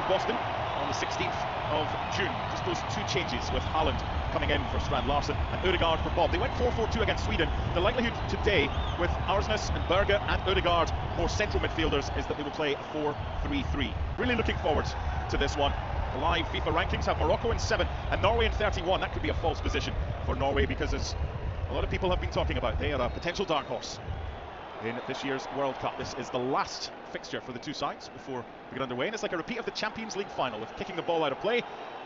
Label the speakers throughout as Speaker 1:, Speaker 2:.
Speaker 1: Boston on the 16th of June. Just those two changes with Haaland coming in for Strand Larsen and Ødegaard for Bob. They went 4-4-2 against Sweden. The likelihood today with Arsnes and Berge and Ødegaard, more central midfielders, is that they will play a 4-3-3. Really looking forward to this one. The live FIFA rankings have Morocco in 7 and Norway in 31. That could be a false position for Norway because, as a lot of people have been talking about, they are a potential dark horse in this year's World Cup. This is the last fixture for the two sides before we get underway, and it's like a repeat of the Champions League final with kicking the ball out of play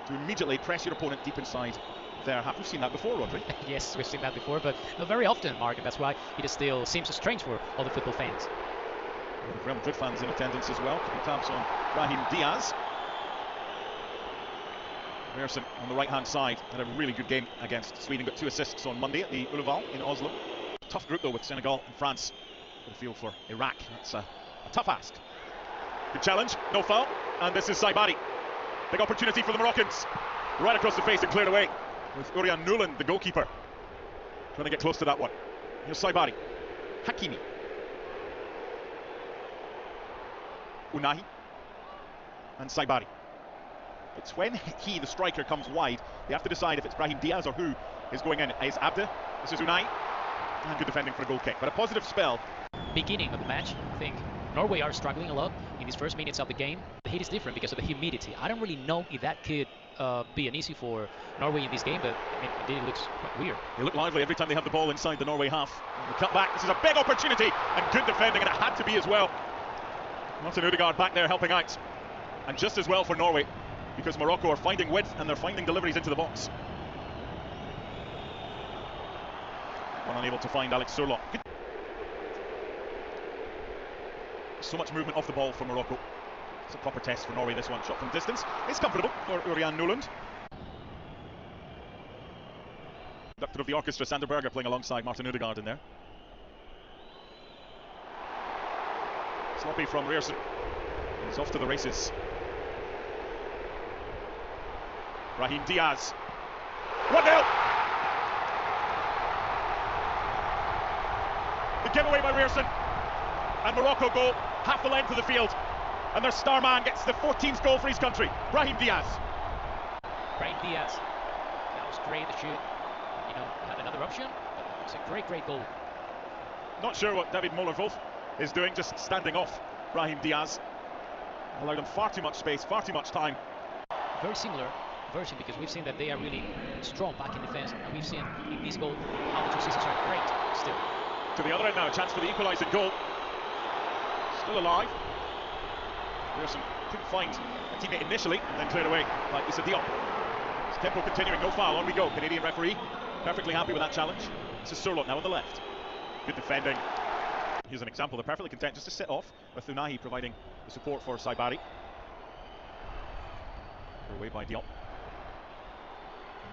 Speaker 1: to immediately press your opponent deep inside their half. We've seen that before, Rodri.
Speaker 2: Yes, we've seen that before, but not very often, Mark, and that's why it still seems so strange for all the football fans.
Speaker 1: Real Madrid fans in attendance as well, keeping tabs on Brahim Diaz. Merson on the right-hand side had a really good game against Sweden, got 2 assists on Monday at the Ullevål in Oslo. Tough group though with Senegal and France. Got a feel for Iraq. That's a tough ask. Good challenge, no foul, and this is Saibari. Big opportunity for the Moroccans. Right across the face and cleared away with Urian Nuland, the goalkeeper, trying to get close to that one. Here's Saibari. Hakimi. Unahi. And Saibari. It's when he, the striker, comes wide, they have to decide if it's Brahim Diaz or who is going in. Is Abde, this is Unai, and good defending for a goal kick. But a positive spell.
Speaker 2: Beginning of the match, I think Norway are struggling a lot in these first minutes of the game. The heat is different because of the humidity. I don't really know if that could be an issue for Norway in this game, but it looks quite weird.
Speaker 1: They look lively every time they have the ball inside the Norway half. The cut back, this is a big opportunity, and good defending, and it had to be as well. Martin Ødegaard back there helping out. And just as well for Norway, because Morocco are finding width and they're finding deliveries into the box. One unable to find Alex Surlock. So much movement off the ball for Morocco. It's a proper test for Norway, this one. Shot from distance. It's comfortable for Urian Nuland. Conductor of the orchestra, Sander Berge, playing alongside Martin Ødegaard in there. Sloppy from Rearson. It's off to the races. Brahim Diaz. 1-0! The giveaway by Rearson. And Morocco go half the length of the field. And their star man gets the 14th goal for his country. Brahim Diaz.
Speaker 2: Brahim Diaz. That was great to shoot. You know, had another option, but it's a great goal.
Speaker 1: Not sure what David Moller-Wolf is doing, just standing off Brahim Diaz. Allowed him far too much space, far too much time.
Speaker 2: Very similar version, because we've seen that they are really strong back in defence, and we've seen in this goal how the two systems are great still.
Speaker 1: To the other end now, a chance for the equalising goal. Still alive. Pearson couldn't find a teammate initially, and then cleared away by Issa Diop. It's tempo continuing, no foul, on we go. Canadian referee perfectly happy with that challenge. This is Surlock now on the left. Good defending. Here's an example, they're perfectly content just to sit off, with Unahi providing the support for Saibari. Away by Diop.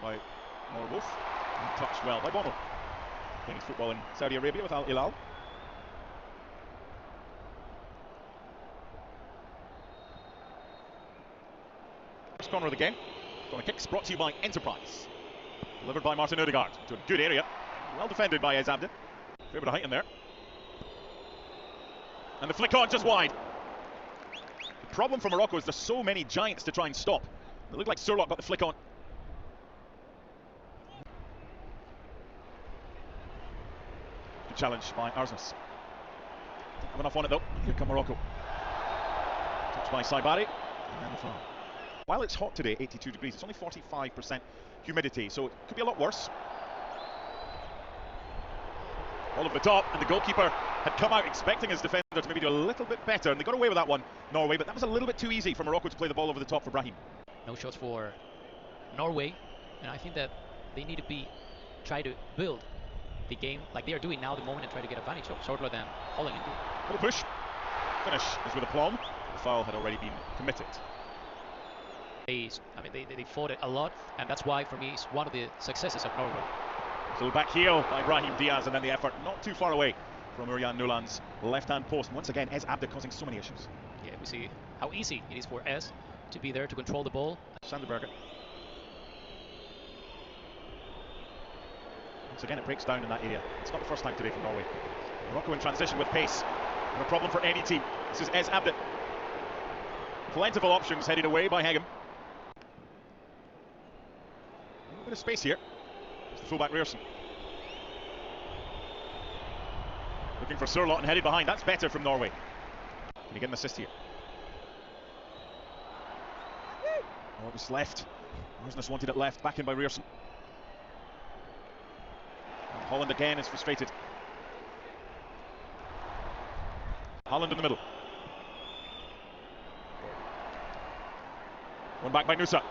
Speaker 1: By Moller-Wolf. Touched well by Bono. Playing his football in Saudi Arabia with Al Hilal. First corner of the game. Corner kicks brought to you by Enterprise. Delivered by Martin Ødegaard to a good area. Well defended by Ez Abde. Fair bit of height in there. And the flick on just wide. The problem for Morocco is there's so many giants to try and stop. It looked like Surlock got the flick on. Good challenge by Arsnes. Didn't have enough on it though. Here come Morocco. Touched by Saibari. And the foul. While it's hot today, 82 degrees, it's only 45% humidity, so it could be a lot worse. All over the top, and the goalkeeper had come out expecting his defender to maybe do a little bit better, and they got away with that one, Norway, but that was a little bit too easy for Morocco to play the ball over the top for Brahim.
Speaker 2: No shots for Norway, and I think that they need to try to build the game like they are doing now at the moment and try to get advantage of Sortler than Holland into.
Speaker 1: Little push. Finish is with aplomb. The foul had already been committed.
Speaker 2: They fought it a lot, and that's why for me it's one of the successes of Norway.
Speaker 1: So back heel by Brahim Diaz, and then the effort not too far away from Urian Nuland's left-hand post. And once again, Ez Abde causing so many issues.
Speaker 2: Yeah, we see how easy it is for Ez to be there to control the ball.
Speaker 1: Sander Berge. Once again, it breaks down in that area. It's not the first time today for Norway. Morocco in transition with pace. And a problem for any team. This is Ez Abde. Plentiful options headed away by Hegem. A bit of space here. It's the fullback Ryerson. Looking for Surlot and headed behind. That's better from Norway. Can he get an assist here? Oh, it was left. Arsnes wanted it left. Back in by Ryerson. And Holland again is frustrated. Holland in the middle. One back by Nusa.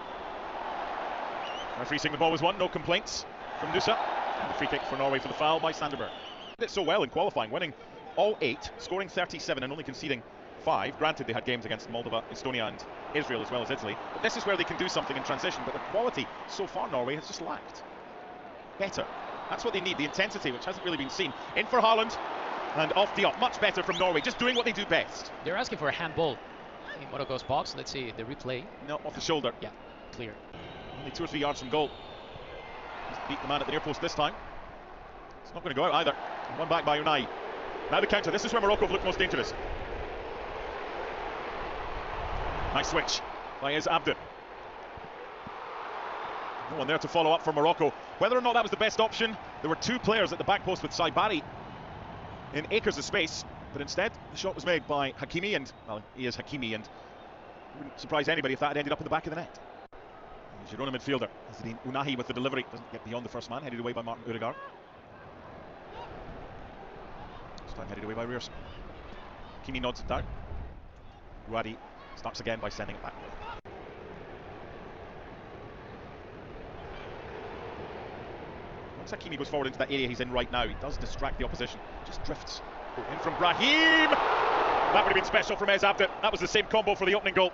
Speaker 1: Referee saying the ball was won. No complaints from Nusa. And the free kick for Norway for the foul by Sanderberg. Did it so well in qualifying, winning all 8, scoring 37 and only conceding 5. Granted, they had games against Moldova, Estonia and Israel as well as Italy. But this is where they can do something in transition. But the quality so far, Norway has just lacked. Better. That's what they need, the intensity, which hasn't really been seen. In for Haaland and off Diop. Much better from Norway, just doing what they do best.
Speaker 2: They're asking for a handball in Morocco's box. Let's see the replay.
Speaker 1: No, off the shoulder.
Speaker 2: Yeah, clear.
Speaker 1: Only 2 or 3 yards from goal. He's beat the man at the near post this time. It's not going to go out either. One back by Unai. Now the counter. This is where Morocco have looked most dangerous. Nice switch by Ez Abdel. No one there to follow up for Morocco. Whether or not that was the best option, there were 2 players at the back post with Saibari in acres of space, but instead the shot was made by Hakimi, and well, he is Hakimi, and it wouldn't surprise anybody if that had ended up in the back of the net. Girona midfielder Azzedine Ounahi with the delivery, doesn't get beyond the first man, headed away by Martin Ødegaard. This time headed away by Ryerson. Hakimi nods it down. Rouadi starts again by sending it back. Once Hakimi goes forward into that area he's in right now, he does distract the opposition. Just drifts in from Brahim. That would have been special from Ez Abdel. That was the same combo for the opening goal,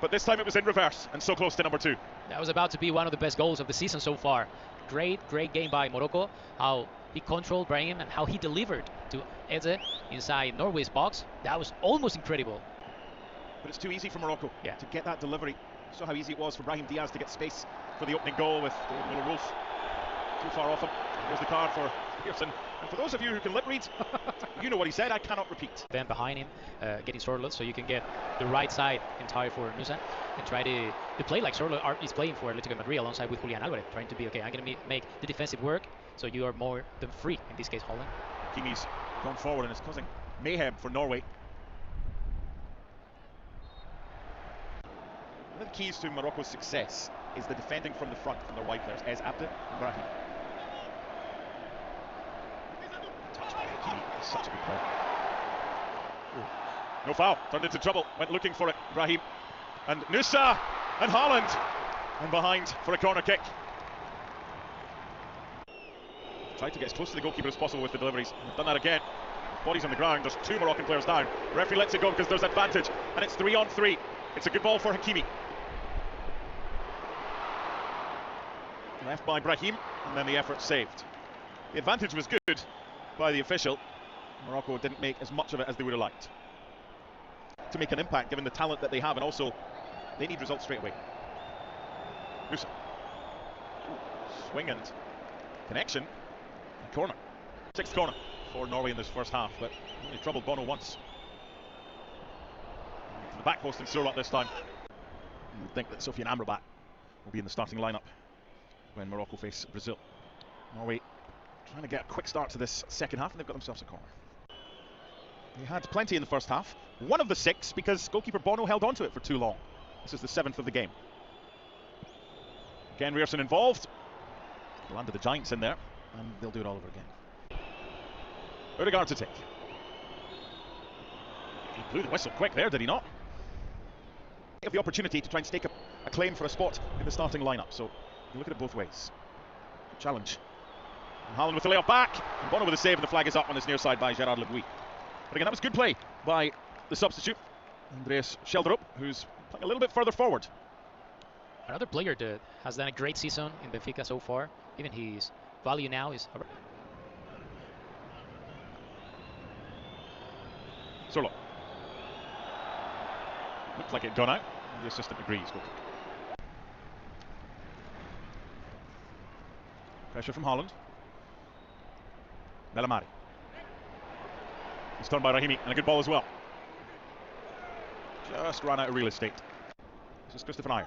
Speaker 1: but this time it was in reverse and so close to number 2.
Speaker 2: That was about to be one of the best goals of the season so far. Great game by Morocco. How he controlled Brahim and how he delivered to Eze inside Norway's box. That was almost incredible.
Speaker 1: But it's too easy for Morocco
Speaker 2: to
Speaker 1: get that delivery. Saw how easy it was for Brahim Diaz to get space for the opening goal with Muller Wolf too far off him. Here's the card for Pearson. And for those of you who can lip read, you know what he said, I cannot repeat.
Speaker 2: Then behind him, getting Sorloth, so you can get the right side entire for Nusa and try to play like Sorloth is playing for Atletico Madrid alongside with Julian Alvarez, trying to be okay. I'm going to make the defensive work, so you are more than free in this case, Holland.
Speaker 1: Kimi's gone forward and it's causing mayhem for Norway. One of the keys to Morocco's success is the defending from the front from their wide players, Ez Abdel and Brahim. Touch by Hakimi, he's such a good player. Ooh. No foul, turned into trouble, went looking for it, Brahim. And Nusa and Haaland, and behind for a corner kick. Tried to get as close to the goalkeeper as possible with the deliveries. They've done that again. Bodies on the ground, there's 2 Moroccan players down. Referee lets it go because there's advantage, and it's 3 on 3. It's a good ball for Hakimi. Left by Brahim, and then the effort saved. The advantage was good by the official. Morocco didn't make as much of it as they would have liked to make an impact given the talent that they have, and also they need results straight away. Nusa. Swing and connection. And corner. 6th corner for Norway in this first half, but only troubled Bono once. To the back post and Surlot this time. You would think that Sofiane Amrabat will be in the starting lineup when Morocco face Brazil. Norway trying to get a quick start to this second half, and they've got themselves a corner. They had plenty in the first half. 1 of the 6 because goalkeeper Bono held on to it for too long. This is the 7th of the game. Again, Ryerson involved. Landed the Giants in there, and they'll do it all over again. Ødegaard to take. He blew the whistle quick there, did he not? They have the opportunity to try and stake a claim for a spot in the starting lineup, so you look at it both ways. Good challenge. And Haaland with the layoff back, and Bono with a save, and the flag is up on this near side by Gerard Le Bouy. But again, that was good play by the substitute, Andreas Scheldrup, who's playing a little bit further forward.
Speaker 2: Another player that has done a great season in Benfica so far. Even his value now is...
Speaker 1: Surlot. Looked like it had gone out. The assistant agrees. Pressure from Haaland. Belhamari. He's turned by Rahimi, and a good ball as well. Just ran out of real estate. This is Christopher Ajer.